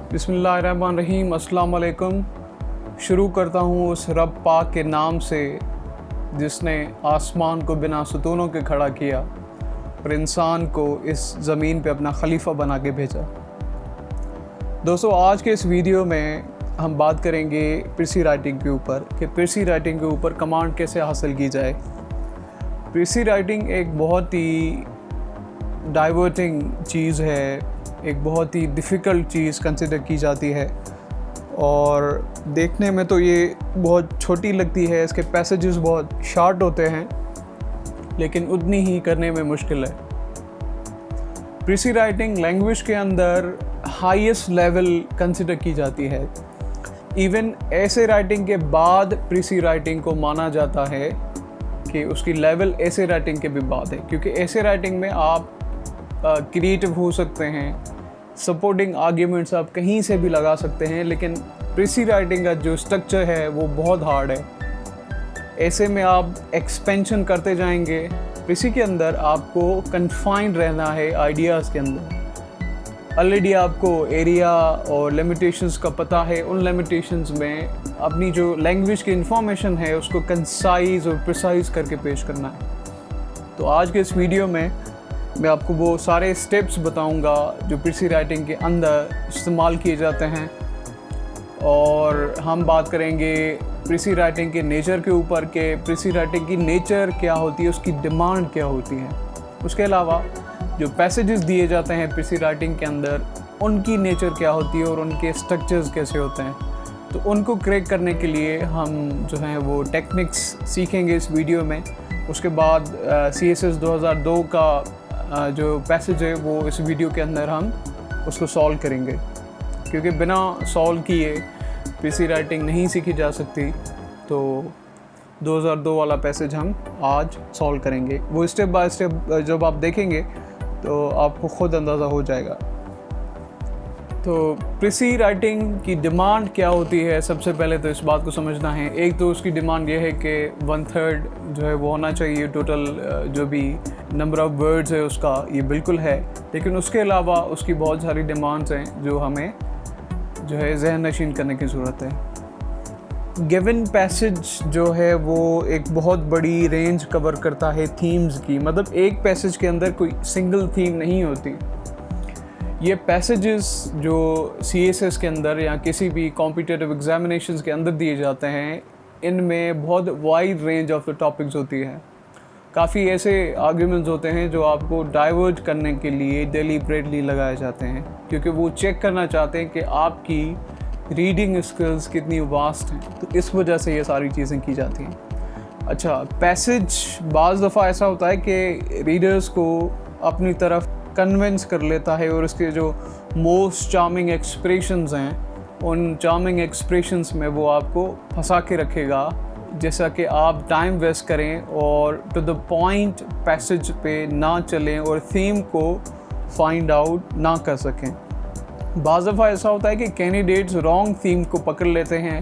बिस्मिल्लाहिर्रहमानिर्रहीम, अस्सलाम वालेकुम। शुरू करता हूँ उस रब पाक के नाम से जिसने आसमान को बिना सुतूनों के खड़ा किया और इंसान को इस ज़मीन पे अपना खलीफा बना के भेजा। दोस्तों, आज के इस वीडियो में हम बात करेंगे पिरसी राइटिंग के ऊपर कि पिरसी राइटिंग के ऊपर कमांड कैसे हासिल की जाए। पिरसी राइटिंग एक बहुत ही डाइवर्टिंग चीज़ है, एक बहुत ही डिफ़िकल्ट चीज़ कंसिडर की जाती है और देखने में तो ये बहुत छोटी लगती है, इसके पैसेजेस बहुत शॉर्ट होते हैं लेकिन उतनी ही करने में मुश्किल है। पिरसी राइटिंग लैंग्वेज के अंदर हाईएस्ट लेवल कंसिडर की जाती है। इवन ऐसे राइटिंग के बाद पिरसी राइटिंग को माना जाता है कि उसकी लेवल ऐसे राइटिंग के भी बाद है, क्योंकि ऐसे राइटिंग में आप क्रिएटिव हो सकते हैं, सपोर्टिंग आर्ग्यूमेंट्स आप कहीं से भी लगा सकते हैं, लेकिन पिरसी राइटिंग का जो स्ट्रक्चर है वो बहुत हार्ड है। ऐसे में आप एक्सपेंशन करते जाएंगे। पिरसी के अंदर आपको कन्फाइंड रहना है आइडियाज़ के अंदर। ऑलरेडी आपको एरिया और लिमिटेशंस का पता है, उन लिमिटेशंस में अपनी जो लैंग्वेज की इंफॉर्मेशन है उसको कंसाइज और प्रिसाइज करके पेश करना है। तो आज के इस वीडियो में मैं आपको वो सारे स्टेप्स बताऊंगा जो पिरसी राइटिंग के अंदर इस्तेमाल किए जाते हैं, और हम बात करेंगे पिरसी राइटिंग के नेचर के ऊपर कि पिरसी राइटिंग की नेचर क्या होती है, उसकी डिमांड क्या होती है। उसके अलावा जो पैसेजेस दिए जाते हैं पिरसी राइटिंग के अंदर, उनकी नेचर क्या होती है और उनके स्ट्रक्चर्स कैसे होते हैं। तो उनको क्रैक करने के लिए हम जो हैं वो टेक्निक्स सीखेंगे इस वीडियो में। उसके बाद CSS 2002 का जो पैसेज है वो इस वीडियो के अंदर हम उसको सॉल्व करेंगे, क्योंकि बिना सॉल्व किए पिरसी राइटिंग नहीं सीखी जा सकती। तो 2002 वाला पैसेज हम आज सॉल्व करेंगे। वो स्टेप बाय स्टेप जब आप देखेंगे तो आपको ख़ुद अंदाज़ा हो जाएगा। तो पिरसी राइटिंग की डिमांड क्या होती है, सबसे पहले तो इस बात को समझना है। एक तो उसकी डिमांड ये है कि 1/3 जो है वो होना चाहिए, टोटल जो भी नंबर ऑफ़ वर्ड्स है उसका, ये बिल्कुल है। लेकिन उसके अलावा उसकी बहुत सारी डिमांड्स हैं जो हमें जो है जहन नशीन करने की ज़रूरत है। गिवन पैसेज जो है वो एक बहुत बड़ी रेंज कवर करता है थीम्स की, मतलब एक पैसेज के अंदर कोई सिंगल थीम नहीं होती। ये पैसेजेस जो CSS के अंदर या किसी भी कॉम्पिटिटिव एग्जामिनेशंस के अंदर दिए जाते हैं, इनमें बहुत wide range of the topics होती है। काफ़ी ऐसे आर्ग्यूमेंट्स होते हैं जो आपको डाइवर्ट करने के लिए डेलिबरेटली लगाए जाते हैं, क्योंकि वो चेक करना चाहते हैं कि आपकी रीडिंग स्किल्स कितनी वास्ट हैं। तो इस वजह से ये सारी चीज़ें की जाती हैं। अच्छा, पैसेज बाज़ दफ़ा ऐसा होता है कि रीडर्स को अपनी तरफ कन्विंस कर लेता है और इसके जो मोस्ट चार्मिंग एक्सप्रेशंस हैं, उन चार्मिंग एक्सप्रेशंस में वो आपको फंसा के रखेगा, जैसा कि आप टाइम वेस्ट करें और टू द पॉइंट पैसेज पे ना चलें और थीम को फाइंड आउट ना कर सकें। बाज़ दफ़ा ऐसा होता है कि कैंडिडेट्स रॉन्ग थीम को पकड़ लेते हैं,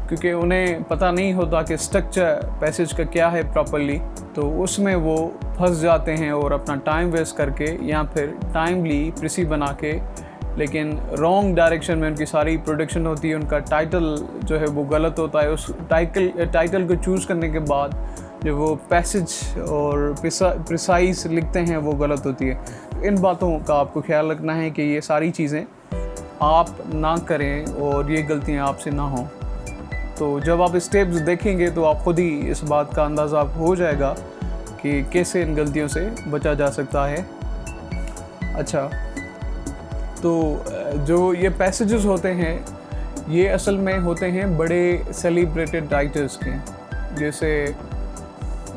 क्योंकि उन्हें पता नहीं होता कि स्ट्रक्चर पैसेज का क्या है प्रॉपर्ली, तो उसमें वो फंस जाते हैं और अपना टाइम वेस्ट करके या फिर टाइमली पिरसी बना के, लेकिन रॉन्ग डायरेक्शन में उनकी सारी प्रोडक्शन होती है। उनका टाइटल जो है वो गलत होता है। उस टाइटल को चूज़ करने के बाद जो वो पैसेज और प्रिसाइज लिखते हैं वो गलत होती है। इन बातों का आपको ख्याल रखना है कि ये सारी चीज़ें आप ना करें और ये गलतियाँ आपसे ना हों। तो जब आप स्टेप्स देखेंगे तो आप खुद ही इस बात का अंदाज़ा हो जाएगा कि कैसे इन गलतियों से बचा जा सकता है। अच्छा, तो जो ये पैसेजेस होते हैं ये असल में होते हैं बड़े सेलिब्रेटेड राइटर्स के, जैसे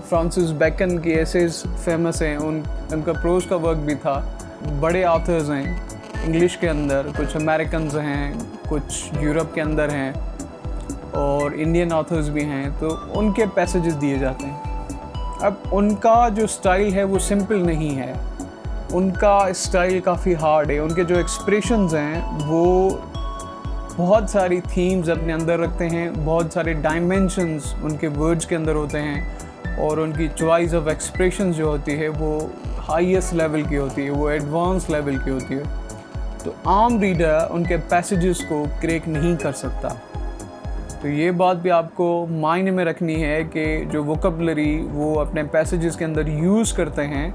फ्रांसिस बेकन की एसेज फेमस हैं, उनका प्रोज का वर्क भी था। बड़े ऑथर्स हैं इंग्लिश के अंदर, कुछ अमेरिकन्स हैं, कुछ यूरोप के अंदर हैं और इंडियन ऑथर्स भी हैं, तो उनके पैसेजेस दिए जाते हैं। अब उनका जो स्टाइल है वो सिंपल नहीं है, उनका स्टाइल काफ़ी हार्ड है। उनके जो एक्सप्रेशंस हैं वो बहुत सारी थीम्स अपने अंदर रखते हैं, बहुत सारे डायमेंशंस उनके वर्ड्स के अंदर होते हैं, और उनकी चॉइस ऑफ एक्सप्रेशंस जो होती है वो हाईएस्ट लेवल की होती है, वो एडवांस लेवल की होती है। तो आम रीडर उनके पैसेजेस को क्रैक नहीं कर सकता। तो ये बात भी आपको माइंड में रखनी है कि जो वोकैबुलरी वो अपने पैसेजेस के अंदर यूज़ करते हैं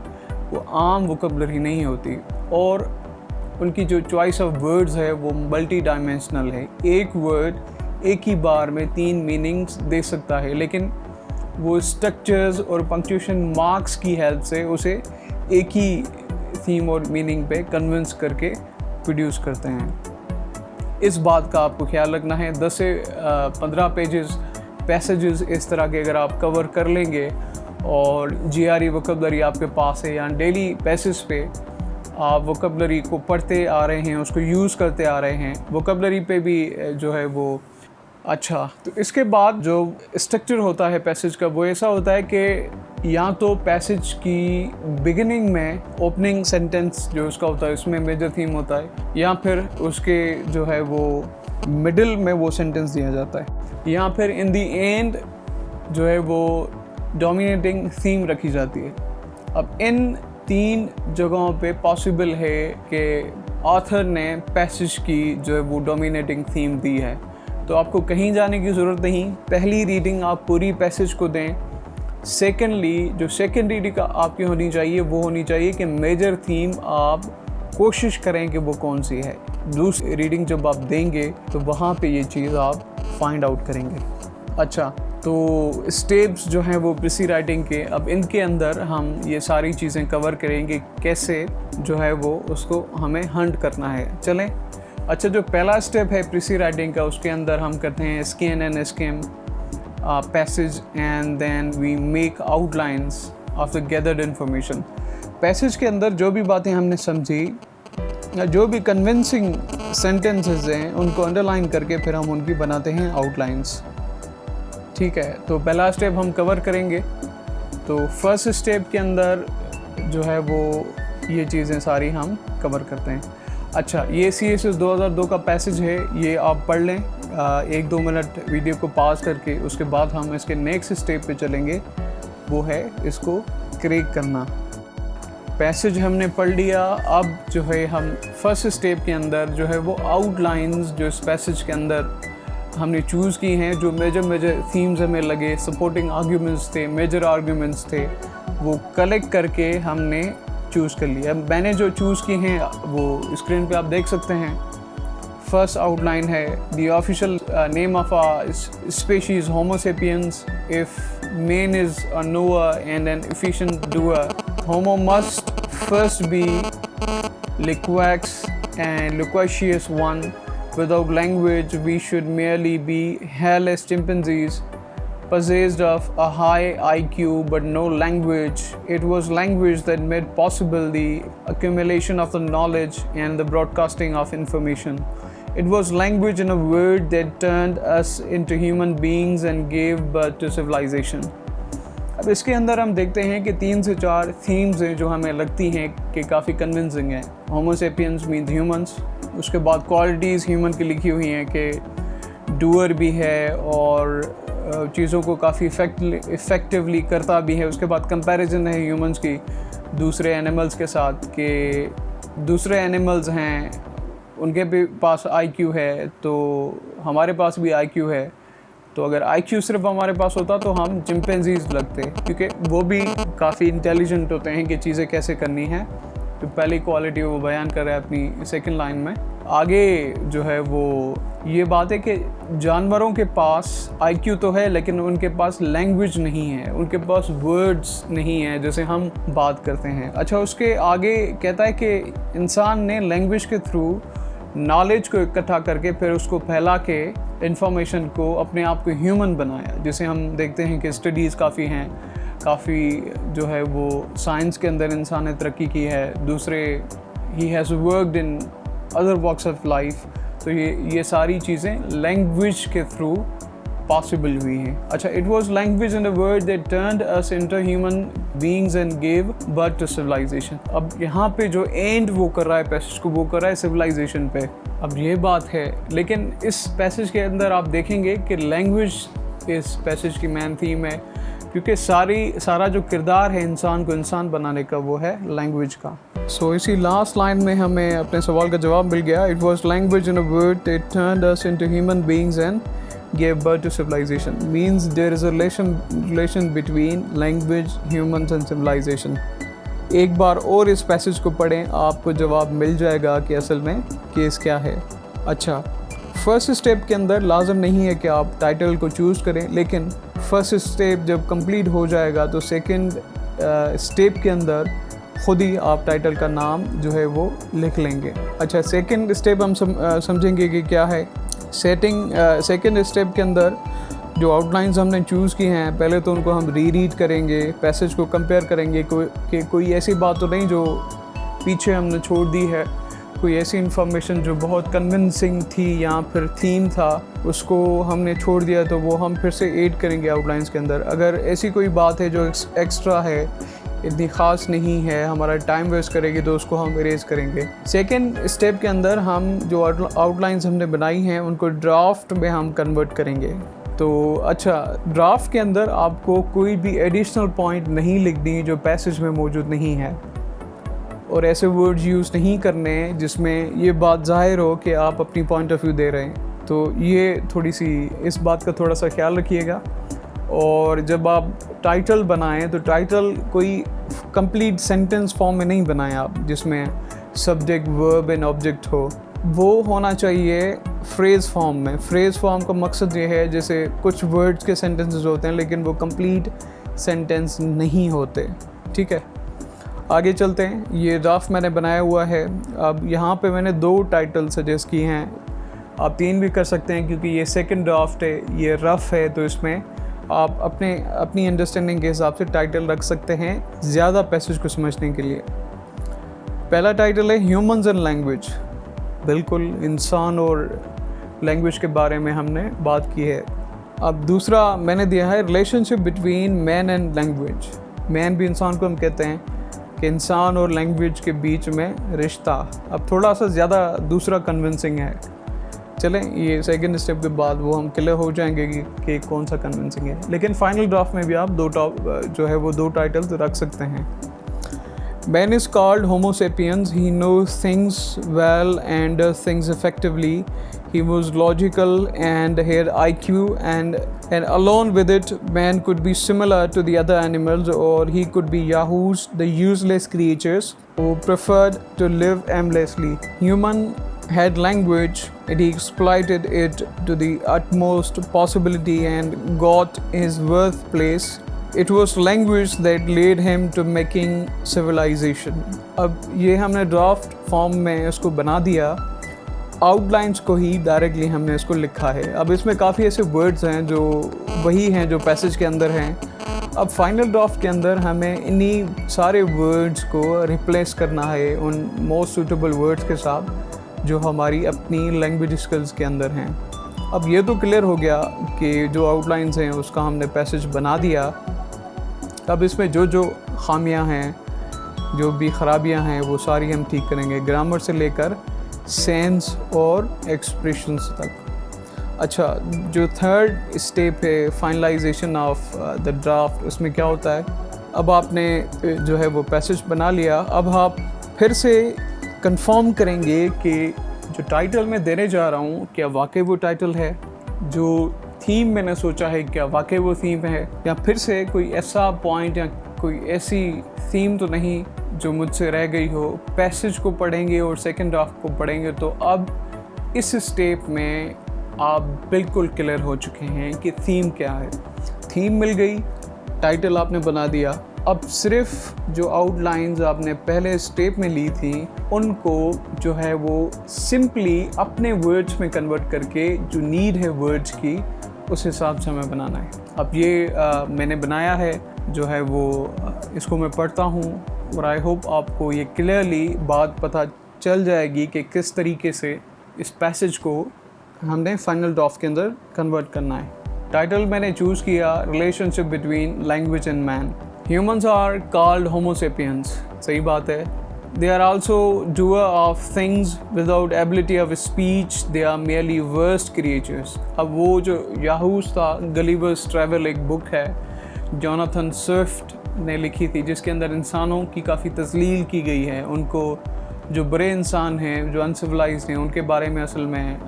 वो आम वोकैबुलरी नहीं होती, और उनकी जो चॉइस ऑफ वर्ड्स है वो मल्टी डायमेंशनल है। एक वर्ड एक ही बार में 3 मीनिंग्स दे सकता है, लेकिन वो स्ट्रक्चर्स और पंक्चुएशन मार्क्स की हेल्प से उसे एक ही थीम और मीनिंग पे कन्विंस करके प्रोड्यूस करते हैं। इस बात का आपको ख्याल रखना है। 10 से 15 पैसेजेस इस तरह के अगर आप कवर कर लेंगे और GRE वोकैबुलरी आपके पास है, या डेली बेसिस पे आप वोकैबुलरी को पढ़ते आ रहे हैं, उसको यूज़ करते आ रहे हैं, वोकैबुलरी पे भी जो है वो अच्छा। तो इसके बाद जो स्ट्रक्चर होता है पैसेज का वो ऐसा होता है कि या तो पैसेज की बिगिनिंग में ओपनिंग सेंटेंस जो उसका होता है उसमें मेजर थीम होता है, या फिर उसके जो है वो मिडिल में वो सेंटेंस दिया जाता है, या फिर इन द एंड जो है वो डोमिनेटिंग थीम रखी जाती है। अब इन 3 जगहों पे पॉसिबल है कि ऑथर ने पैसेज की जो है वो डोमिनेटिंग थीम दी है, तो आपको कहीं जाने की ज़रूरत नहीं। पहली रीडिंग आप पूरी पैसेज को दें। सेकेंडली जो सेकेंड रीडिंग आपकी होनी चाहिए वो होनी चाहिए कि मेजर थीम आप कोशिश करें कि वो कौन सी है। दूसरी रीडिंग जब आप देंगे तो वहाँ पे ये चीज़ आप फाइंड आउट करेंगे। अच्छा, तो स्टेप्स जो हैं वो प्रीसी राइटिंग के, अब इनके अंदर हम ये सारी चीज़ें कवर करेंगे कैसे जो है वो उसको हमें हंट करना है। चलें। अच्छा, जो पहला स्टेप है प्रीसी राइटिंग का उसके अंदर हम करते हैं scan and skim passage and then we make outlines of the gathered information. Passage के अंदर जो भी बातें हमने समझी, जो भी कन्विंसिंग सेंटेंसेस हैं उनको अंडरलाइन करके फिर हम उनकी बनाते हैं आउटलाइंस। ठीक है, तो पहला स्टेप हम कवर करेंगे। तो फर्स्ट स्टेप के अंदर जो है वो ये चीज़ें सारी हम कवर करते हैं। अच्छा, ये CSS 2002 का पैसेज है, ये आप पढ़ लें 1-2 मिनट वीडियो को पॉज करके। उसके बाद हम इसके नेक्स्ट स्टेप पे चलेंगे, वो है इसको क्रैक करना। पैसेज हमने पढ़ लिया। अब जो है हम फर्स्ट स्टेप के अंदर जो है वो आउटलाइंस जो इस पैसेज के अंदर हमने चूज़ की हैं, जो मेजर थीम्स हमें लगे, सपोर्टिंग आर्ग्यूमेंट्स थे, मेजर आर्ग्यूमेंट्स थे, वो कलेक्ट करके हमने चूज़ कर लिया। मैंने जो चूज़ की हैं वो स्क्रीन पे आप देख सकते हैं। फर्स्ट आउटलाइन है the official name of a species homo sapiens if man is a noer and an efficient doer, homo must first be loquax and loquacious one. Without language we should merely be hairless chimpanzees possessed of a high IQ but no language. It was language that made possible the accumulation of the knowledge and the broadcasting of information. It was language in a word that turned us into human beings and gave birth to civilization. अब इसके अंदर हम देखते हैं कि 3 से 4 themes हैं जो हमें लगती हैं कि काफ़ी कन्विंसिंग हैं। होमो सेपियंस मीन्स ह्यूमंस, उसके बाद क्वालिटीज़ ह्यूमन की लिखी हुई हैं कि डूअर भी है और चीज़ों को काफ़ी इफ़ेक्टिवली करता भी है। उसके बाद कंपैरिजन है ह्यूमंस की दूसरे एनिमल्स के साथ कि दूसरे एनिमल्स हैं उनके भी पास IQ है तो हमारे पास भी IQ है। तो अगर IQ सिर्फ हमारे पास होता तो हम चिंपैंजीज लगते, क्योंकि वो भी काफ़ी इंटेलिजेंट होते हैं कि चीज़ें कैसे करनी है। तो पहली क्वालिटी वो बयान कर रहा है अपनी सेकंड लाइन में। आगे जो है वो ये बात है कि जानवरों के पास IQ तो है लेकिन उनके पास लैंग्वेज नहीं है, उनके पास वर्ड्स नहीं है जैसे हम बात करते हैं। अच्छा, उसके आगे कहता है कि इंसान ने लैंग्वेज के थ्रू नॉलेज को इकट्ठा करके फिर उसको फैला के इंफॉर्मेशन को अपने आप को ह्यूमन बनाया। जैसे हम देखते हैं कि स्टडीज़ काफ़ी हैं, काफ़ी जो है वो साइंस के अंदर इंसान ने तरक्की की है, दूसरे ही has worked in other walks of life. तो ये सारी चीज़ें लैंग्वेज के थ्रू पॉसिबल हुई हैं। अच्छा, it was language in a word that turned us into human beings and give birth to civilization. अब यहाँ पे जो एंड वो कर रहा है पैसेज को, वो कर रहा है सिविलाइजेशन पे। अब ये बात है, लेकिन इस पैसेज के अंदर आप देखेंगे कि लैंग्वेज इस पैसेज की मेन थीम है, क्योंकि सारा जो किरदार है इंसान को इंसान बनाने का वो है लैंग्वेज का। सो इसी लास्ट लाइन में हमें अपने सवाल का जवाब मिल गया. It was language in a word that turned us into human beings and gave birth to civilization. Means there is a relation between language, humans and civilization. एक बार और इस पैसेज को पढ़ें, आपको जवाब मिल जाएगा कि असल में केस क्या है. अच्छा, फर्स्ट स्टेप के अंदर लाजम नहीं है कि आप टाइटल को चूज़ करें, लेकिन फर्स्ट स्टेप जब कंप्लीट हो जाएगा तो सेकंड स्टेप के अंदर खुद ही आप टाइटल का नाम जो है वो लिख लेंगे. अच्छा, सेकंड स्टेप हम समझेंगे कि क्या है. सेकंड स्टेप के अंदर जो आउटलाइंस हमने चूज़ की हैं, पहले तो उनको हम रीड करेंगे, पैसेज को कंपेयर करेंगे कि कोई ऐसी बात तो नहीं जो पीछे हमने छोड़ दी है, कोई ऐसी इन्फॉर्मेशन जो बहुत कन्विंसिंग थी या फिर थीम था उसको हमने छोड़ दिया, तो वो हम फिर से ऐड करेंगे आउटलाइंस के अंदर. अगर ऐसी कोई बात है जो एक्स्ट्रा है, इतनी ख़ास नहीं है, हमारा टाइम वेस्ट करेगी, तो उसको हम इरेज करेंगे. सेकंड स्टेप के अंदर हम जो आउटलाइंस हमने बनाई हैं उनको ड्राफ्ट में हम कन्वर्ट करेंगे. तो अच्छा, ड्राफ्ट के अंदर आपको कोई भी एडिशनल पॉइंट नहीं लिखनी जो पैसेज में मौजूद नहीं है, और ऐसे वर्ड्स यूज़ नहीं करने जिसमें ये बात ज़ाहिर हो कि आप अपनी पॉइंट ऑफ व्यू दे रहे हैं. तो ये थोड़ी सी इस बात का थोड़ा सा ख्याल रखिएगा. और जब आप टाइटल बनाएं तो टाइटल कोई कंप्लीट सेंटेंस फॉर्म में नहीं बनाएं आप, जिसमें सब्जेक्ट, वर्ब एंड ऑब्जेक्ट हो. वो होना चाहिए फ्रेज़ फॉर्म में. फ्रेज़ फॉर्म का मकसद ये है, जैसे कुछ वर्ड्स के सेंटेंसेस होते हैं लेकिन वो कंप्लीट सेंटेंस नहीं होते. ठीक है, आगे चलते हैं. ये ड्राफ्ट मैंने बनाया हुआ है. अब यहाँ पे मैंने 2 टाइटल सजेस्ट किए हैं, आप 3 भी कर सकते हैं क्योंकि ये सेकंड ड्राफ्ट है, ये रफ़ है, तो इसमें आप अपनी अंडरस्टैंडिंग के हिसाब से टाइटल रख सकते हैं ज़्यादा पैसेज को समझने के लिए. पहला टाइटल है ह्यूमंस एंड लैंग्वेज. बिल्कुल इंसान और लैंग्वेज के बारे में हमने बात की है. अब दूसरा मैंने दिया है relationship between man and language. Man भी इंसान को हम कहते हैं कि इंसान और लैंग्वेज के बीच में रिश्ता. अब थोड़ा सा ज़्यादा दूसरा कन्विंसिंग है. चलें, ये सेकंड स्टेप के बाद वो हम क्लियर हो जाएंगे कि कौन सा कन्विंसिंग है. लेकिन फाइनल ड्राफ्ट में भी आप 2 टाइटल्स रख सकते हैं. Man is called Homo sapiens. He knows things well and does things effectively. He was logical and had IQ, and along with it, man could be similar to the other animals, or he could be yahoos, the useless creatures who preferred to live aimlessly. Human had language, and he exploited it to the utmost possibility and got his birthplace. It was language that led him to making civilization. अब ये हमने draft form में इसको बना दिया, outlines को ही directly हमने इसको लिखा है. अब इसमें काफ़ी ऐसे वर्ड्स हैं जो वही हैं जो पैसेज के अंदर हैं. अब फाइनल ड्राफ्ट के अंदर हमें इन्हीं सारे वर्ड्स को रिप्लेस करना है उन मोस्ट सूटेबल वर्ड्स के साथ जो हमारी अपनी लैंग्वेज स्किल्स के अंदर हैं. अब ये तो क्लियर हो गया कि जो आउटलाइंस हैं उसका हमने पैसेज बना दिया. अब इसमें जो खामियां हैं, जो भी ख़राबियां हैं, वो सारी हम ठीक करेंगे, ग्रामर से लेकर सेंस और एक्सप्रेशंस तक. अच्छा, जो थर्ड स्टेप है फाइनलाइजेशन ऑफ द ड्राफ्ट, उसमें क्या होता है, अब आपने जो है वो पैसेज बना लिया. अब आप फिर से कंफर्म करेंगे कि जो टाइटल मैं देने जा रहा हूँ क्या वाकई वो टाइटल है, जो थीम मैंने सोचा है क्या वाकई वो थीम है, या फिर से कोई ऐसा पॉइंट या कोई ऐसी थीम तो नहीं जो मुझसे रह गई हो. पैसेज को पढ़ेंगे और सेकंड ड्राफ्ट को पढ़ेंगे तो अब इस स्टेप में आप बिल्कुल क्लियर हो चुके हैं कि थीम क्या है. थीम मिल गई, टाइटल आपने बना दिया. अब सिर्फ जो आउटलाइंस आपने पहले स्टेप में ली थी उनको जो है वो सिंपली अपने वर्ड्स में कन्वर्ट करके जो नीड है वर्ड्स की उस हिसाब से हमें बनाना है. अब ये मैंने बनाया है जो है वो इसको मैं पढ़ता हूँ और आई होप आपको ये क्लियरली बात पता चल जाएगी कि किस तरीके से इस पैसेज को हमने फाइनल ड्राफ्ट के अंदर कन्वर्ट करना है. टाइटल मैंने चूज़ किया relationship between language and man. Humans are called Homo sapiens. सही बात है. They are also doer of things without ability of speech. They are merely worst creatures. अब वो जो याहूस था, गलीवर्स ट्रैवल एक बुक है, जोनाथन स्विफ्ट ने लिखी थी, जिसके अंदर इंसानों की काफ़ी तज़लील की गई है। उनको जो बुरे इंसान हैं, जो अनसिविलाइज्ड हैं, उनके बारे में असल में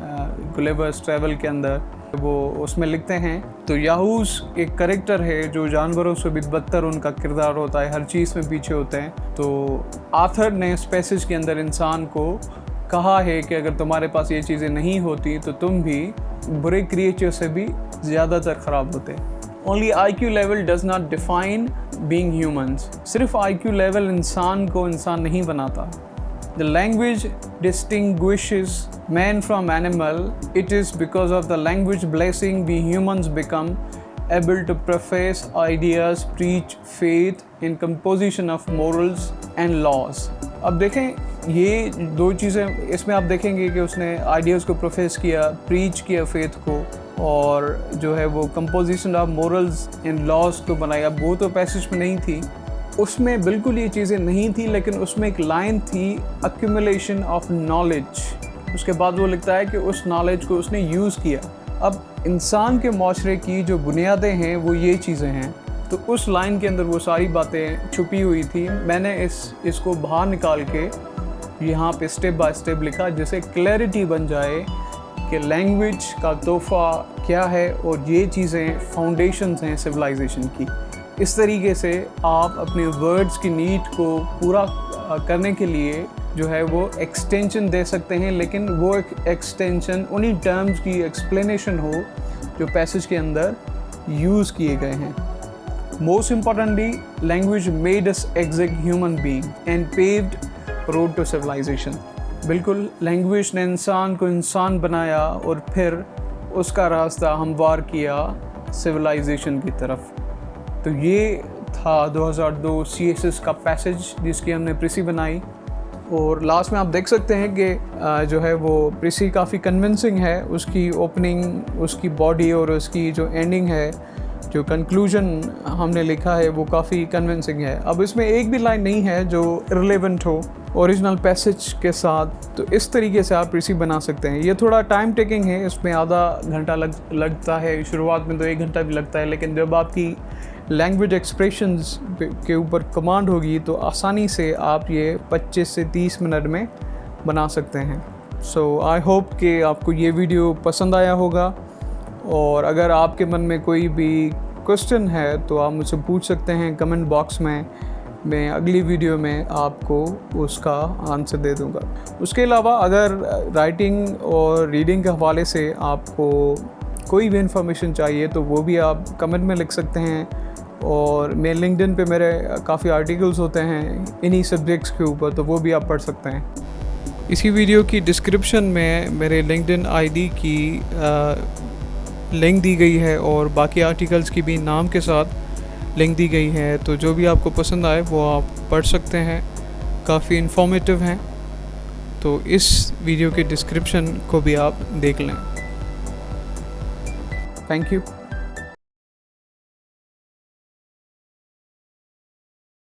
गुलिवर्स ट्रैवल के अंदर वो उसमें लिखते हैं। तो याहूस एक करेक्टर है जो जानवरों से भी बदतर उनका किरदार होता है, हर चीज़ में पीछे होते हैं। तो आथर ने इस पैसेज के अंदर इंसान को कहा है कि अगर तुम्हारे पास ये चीज़ें नहीं होती तो तुम भी बुरे क्रिएचर से भी ज़्यादातर ख़राब होते। Only IQ level does not define being humans. सिर्फ IQ लेवल इंसान को इंसान नहीं बनाता। The language distinguishes man from animal. It is because of the language blessing we humans become able to profess ideas, preach faith in composition of morals and laws. अब देखें ये दो चीज़ें इसमें आप देखेंगे कि उसने आइडियाज़ को प्रोफेस किया, प्रीच किया फेथ को, और जो है वो composition of morals and laws को बनाया। अब वो तो पैसेज में नहीं थी, उसमें बिल्कुल ये चीज़ें नहीं थी, लेकिन उसमें एक लाइन थी एक्यूमुलेशन ऑफ नॉलेज। उसके बाद वो लिखता है कि उस नॉलेज को उसने यूज़ किया। अब इंसान के माशरे की जो बुनियादें हैं वो ये चीज़ें हैं, तो उस लाइन के अंदर वो सारी बातें छुपी हुई थी। मैंने इसको बाहर निकाल के यहाँ पे स्टेप बाय स्टेप लिखा, जिससे क्लैरिटी बन जाए कि लैंग्वेज का तोहफ़ा क्या है और ये चीज़ें फाउंडेशंस हैं सिविलाइजेशन की। इस तरीके से आप अपने वर्ड्स की नीड को पूरा करने के लिए जो है वो एक्सटेंशन दे सकते हैं, लेकिन वो एक एक्सटेंशन उन्हीं टर्म्स की एक्सप्लेनेशन हो जो पैसेज के अंदर यूज़ किए गए हैं। Most importantly, language made us exact human being and paved road to civilization. बिल्कुल, लैंग्वेज ने इंसान को इंसान बनाया और फिर उसका रास्ता हमवार किया सिविलाइजेशन की तरफ। तो ये था 2002 CSS का पैसेज जिसकी हमने प्रीसी बनाई, और लास्ट में आप देख सकते हैं कि जो है वो प्रीसी काफ़ी कन्विंसिंग है। उसकी ओपनिंग, उसकी बॉडी और उसकी जो एंडिंग है, जो कंक्लूजन हमने लिखा है, वो काफ़ी कन्विंसिंग है। अब इसमें एक भी लाइन नहीं है जो इररिलेवेंट हो ओरिजिनल पैसेज के साथ। तो इस तरीके से आप प्रीसी बना सकते हैं। ये थोड़ा टाइम टेकिंग है, इसमें आधा घंटा लगता है, शुरुआत में तो 1 घंटा भी लगता है, लेकिन जब आपकी लैंग्वेज एक्सप्रेशंस के ऊपर कमांड होगी तो आसानी से आप ये 25 से 30 मिनट में बना सकते हैं। सो आई होप कि आपको ये वीडियो पसंद आया होगा, और अगर आपके मन में कोई भी क्वेश्चन है तो आप मुझसे पूछ सकते हैं कमेंट बॉक्स में। मैं अगली वीडियो में आपको उसका आंसर दे दूंगा। उसके अलावा अगर राइटिंग और रीडिंग के हवाले से आपको कोई भी इंफॉर्मेशन चाहिए तो वो भी आप कमेंट में लिख सकते हैं, और मैं लिंक्डइन पे मेरे काफ़ी आर्टिकल्स होते हैं इन्हीं सब्जेक्ट्स के ऊपर, तो वो भी आप पढ़ सकते हैं। इसी वीडियो की डिस्क्रिप्शन में मेरे लिंक्डइन ID की लिंक दी गई है, और बाकी आर्टिकल्स की भी नाम के साथ लिंक दी गई है। तो जो भी आपको पसंद आए वो आप पढ़ सकते हैं, काफ़ी इन्फॉर्मेटिव हैं। तो इस वीडियो के डिस्क्रिप्शन को भी आप देख लें। Thank you.